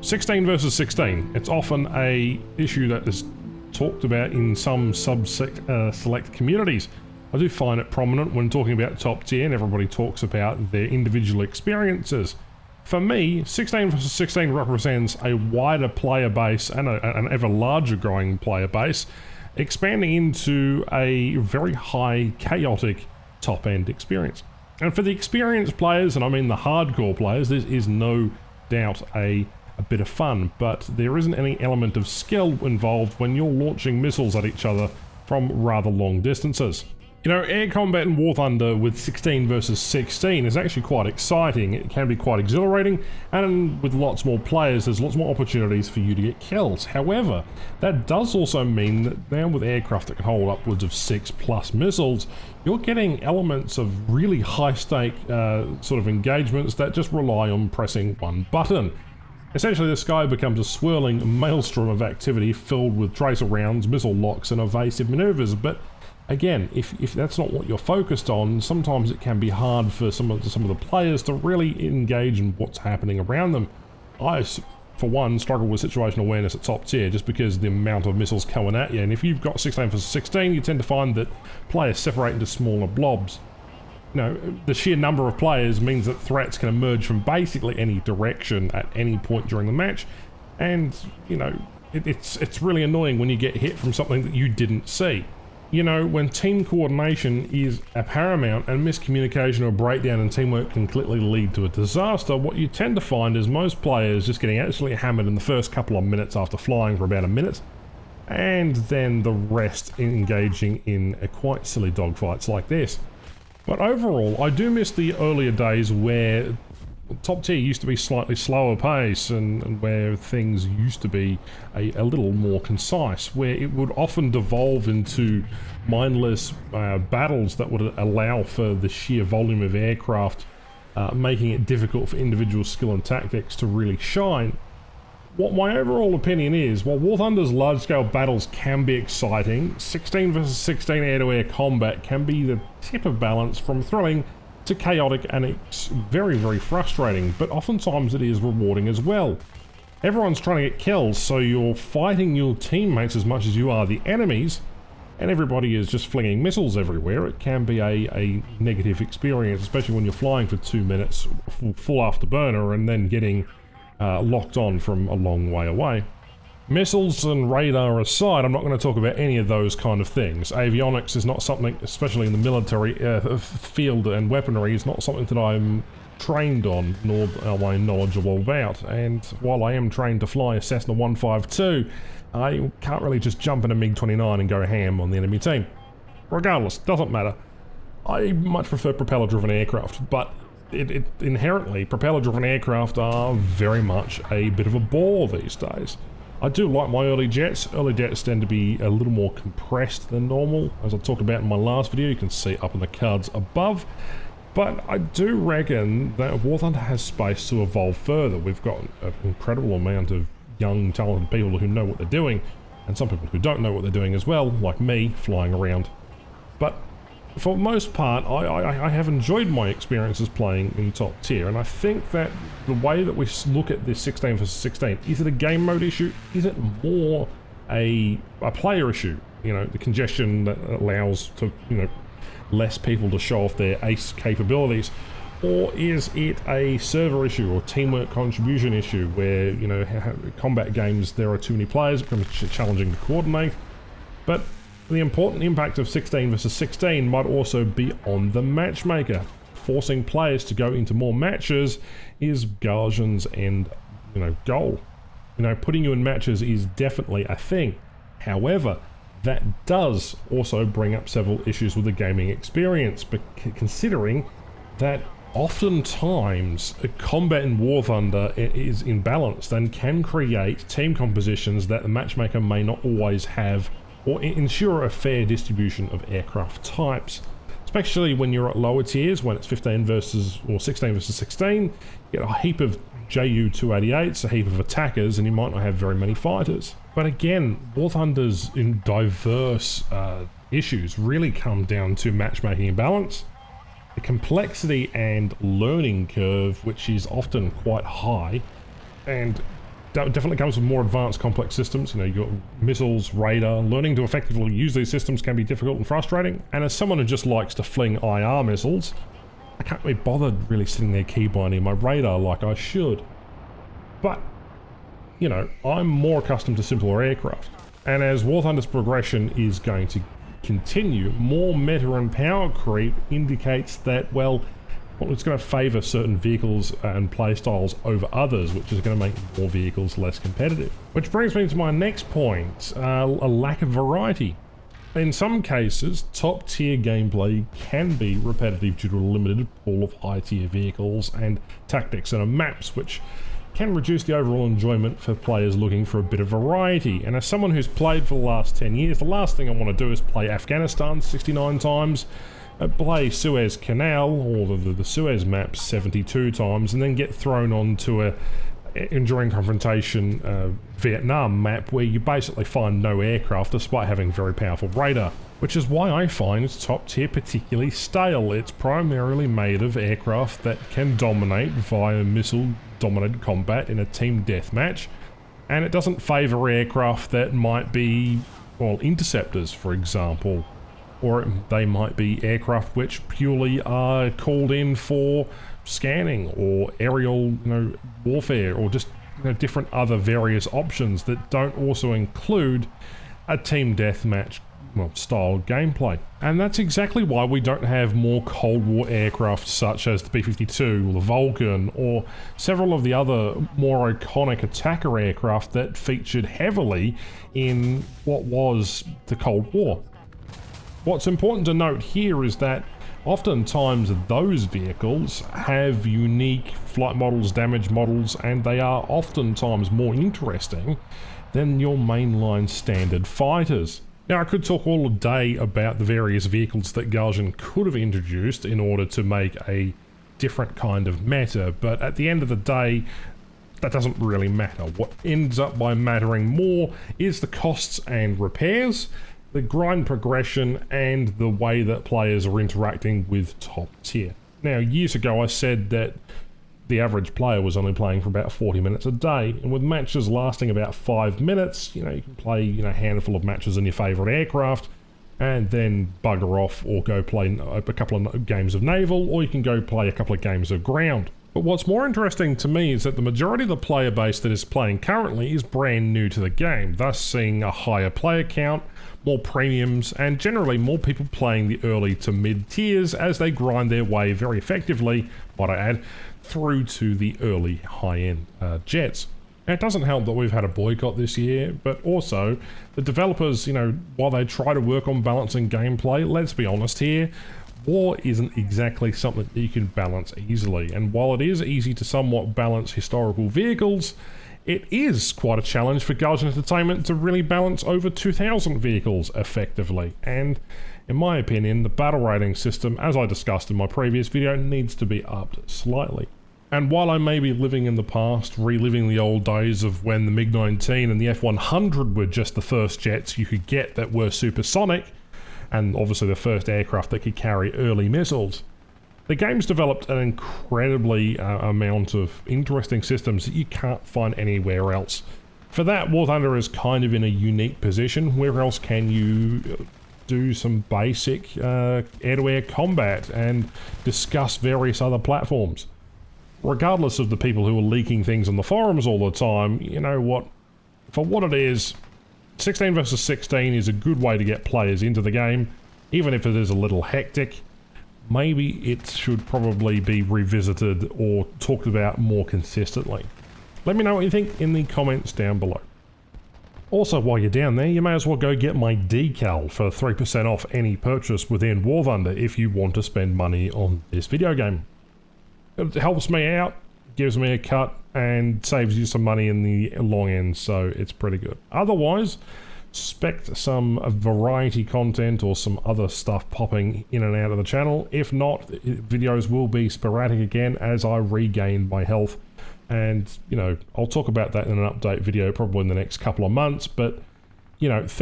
16 versus 16. It's often a issue that is talked about in some select communities. I do find it prominent when talking about top tier and everybody talks about their individual experiences. For me, 16 versus 16 represents a wider player base and an ever larger growing player base, expanding into a very high chaotic top-end experience. And for the experienced players, and I mean the hardcore players, this is no doubt a bit of fun, but there isn't any element of skill involved when you're launching missiles at each other from rather long distances. You know, air combat in War Thunder with 16 versus 16 is actually quite exciting. It can be quite exhilarating, and with lots more players, there's lots more opportunities for you to get kills. However, that does also mean that now with aircraft that can hold upwards of 6+ missiles, you're getting elements of really high-stake sort of engagements that just rely on pressing one button. Essentially, the sky becomes a swirling maelstrom of activity filled with tracer rounds, missile locks, and evasive maneuvers, but again, if that's not what you're focused on, sometimes it can be hard for some of the players to really engage in what's happening around them. I, for one, struggle with situational awareness at top tier just because the amount of missiles coming at you, and if you've got 16 versus 16, you tend to find that players separate into smaller blobs. You know, the sheer number of players means that threats can emerge from basically any direction at any point during the match, and, you know, it's really annoying when you get hit from something that you didn't see. You know, when team coordination is a paramount and miscommunication or breakdown in teamwork can clearly lead to a disaster, what you tend to find is most players just getting absolutely hammered in the first couple of minutes after flying for about a minute, and then the rest engaging in quite silly dogfights like this. But overall, I do miss the earlier days where top tier used to be slightly slower pace and where things used to be a little more concise, where it would often devolve into mindless battles that would allow for the sheer volume of aircraft, making it difficult for individual skill and tactics to really shine. What my overall opinion is, while War Thunder's large-scale battles can be exciting, 16 versus 16 air-to-air combat can be the tip of balance from thrilling to chaotic, and it's very, very frustrating, but oftentimes it is rewarding as well. Everyone's trying to get kills, so you're fighting your teammates as much as you are the enemies, and everybody is just flinging missiles everywhere. It can be a negative experience, especially when you're flying for 2 minutes full afterburner and then getting locked on from a long way away. Missiles and radar aside, I'm not going to talk about any of those kind of things. Avionics is not something, especially in the military field and weaponry, is not something that I'm trained on, nor am I knowledgeable about. And while I am trained to fly a Cessna 152, I can't really just jump in a MiG-29 and go ham on the enemy team. Regardless, doesn't matter. I much prefer propeller-driven aircraft, but inherently, propeller-driven aircraft are very much a bit of a bore these days. I do like my early jets. Early jets tend to be a little more compressed than normal, as I talked about in my last video. You can see up in the cards above. But I do reckon that War Thunder has space to evolve further. We've got an incredible amount of young, talented people who know what they're doing, and some people who don't know what they're doing as well, like me, flying around. But for the most part, I have enjoyed my experiences playing in top tier, and I think that the way that we look at this 16 versus 16, is it a game mode issue? Is it more a player issue? You know, the congestion that allows to, you know, less people to show off their ace capabilities? Or is it a server issue or teamwork contribution issue where, you know, combat games, there are too many players, it becomes challenging to coordinate? But the important impact of 16 versus 16 might also be on the matchmaker. Forcing players to go into more matches is Garzhan's end, you know, goal. You know, putting you in matches is definitely a thing. However, that does also bring up several issues with the gaming experience, but considering that oftentimes combat in War Thunder is imbalanced and can create team compositions that the matchmaker may not always have, or ensure a fair distribution of aircraft types. Especially when you're at lower tiers, when it's 15 versus, or 16 versus 16, you get a heap of Ju-288s, a heap of attackers, and you might not have very many fighters. But again, War Thunder's diverse issues really come down to matchmaking imbalance, the complexity and learning curve, which is often quite high, and definitely comes with more advanced complex systems. You know, you've got missiles, radar. Learning to effectively use these systems can be difficult and frustrating. And as someone who just likes to fling IR missiles, I can't be bothered really sitting there keybinding my radar like I should. But, you know, I'm more accustomed to simpler aircraft. And as War Thunder's progression is going to continue, more meta and power creep indicates that, well, it's going to favour certain vehicles and playstyles over others, which is going to make more vehicles less competitive. Which brings me to my next point, a lack of variety. In some cases, top tier gameplay can be repetitive due to a limited pool of high tier vehicles and tactics and maps, which can reduce the overall enjoyment for players looking for a bit of variety. And as someone who's played for the last 10 years, the last thing I want to do is play Afghanistan 69 times, play Suez Canal or the Suez map 72 times, and then get thrown onto a enduring confrontation Vietnam map where you basically find no aircraft despite having very powerful radar. Which is why I find top tier particularly stale. It's primarily made of aircraft that can dominate via missile dominated combat in a team deathmatch, and it doesn't favour aircraft that might be, well, interceptors for example, or they might be aircraft which purely are called in for scanning or aerial, warfare, or just different other various options that don't also include a team deathmatch style gameplay. And that's exactly why we don't have more Cold War aircraft such as the B-52 or the Vulcan or several of the other more iconic attacker aircraft that featured heavily in what was the Cold War. What's important to note here is that oftentimes those vehicles have unique flight models, damage models, and they are oftentimes more interesting than your mainline standard fighters. Now, I could talk all day about the various vehicles that Gaijin could have introduced in order to make a different kind of meta, but at the end of the day, that doesn't really matter. What ends up by mattering more is the costs and repairs, the grind progression, and the way that players are interacting with top tier. Now, years ago I said that the average player was only playing for about 40 minutes a day, and with matches lasting about 5 minutes, you can play a handful of matches in your favourite aircraft, and then bugger off or go play a couple of games of naval, or you can go play a couple of games of ground. But what's more interesting to me is that the majority of the player base that is playing currently is brand new to the game, thus seeing a higher player count, more premiums, and generally more people playing the early to mid tiers as they grind their way very effectively, might I add, through to the early high-end jets. Now, it doesn't help that we've had a boycott this year, but also the developers, while they try to work on balancing gameplay, let's be honest here, war isn't exactly something that you can balance easily, and while it is easy to somewhat balance historical vehicles, it is quite a challenge for Gaijin Entertainment to really balance over 2,000 vehicles effectively, and in my opinion, the battle rating system, as I discussed in my previous video, needs to be upped slightly. And while I may be living in the past, reliving the old days of when the MiG-19 and the F-100 were just the first jets you could get that were supersonic, and obviously the first aircraft that could carry early missiles, the game's developed an incredibly amount of interesting systems that you can't find anywhere else. For that, War Thunder is kind of in a unique position. Where else can you do some basic air-to-air combat and discuss various other platforms? Regardless of the people who are leaking things on the forums all the time, you know what? For what it is, 16 versus 16 is a good way to get players into the game, even if it is a little hectic. Maybe it should probably be revisited or talked about more consistently. Let me know what you think in the comments down below. Also, while you're down there, you may as well go get my decal for 3% off any purchase within War Thunder if you want to spend money on this video game. It helps me out, gives me a cut, and saves you some money in the long end, so it's pretty good. Otherwise, expect some variety content or some other stuff popping in and out of the channel. If not, videos will be sporadic again as I regain my health. And, I'll talk about that in an update video probably in the next couple of months, but,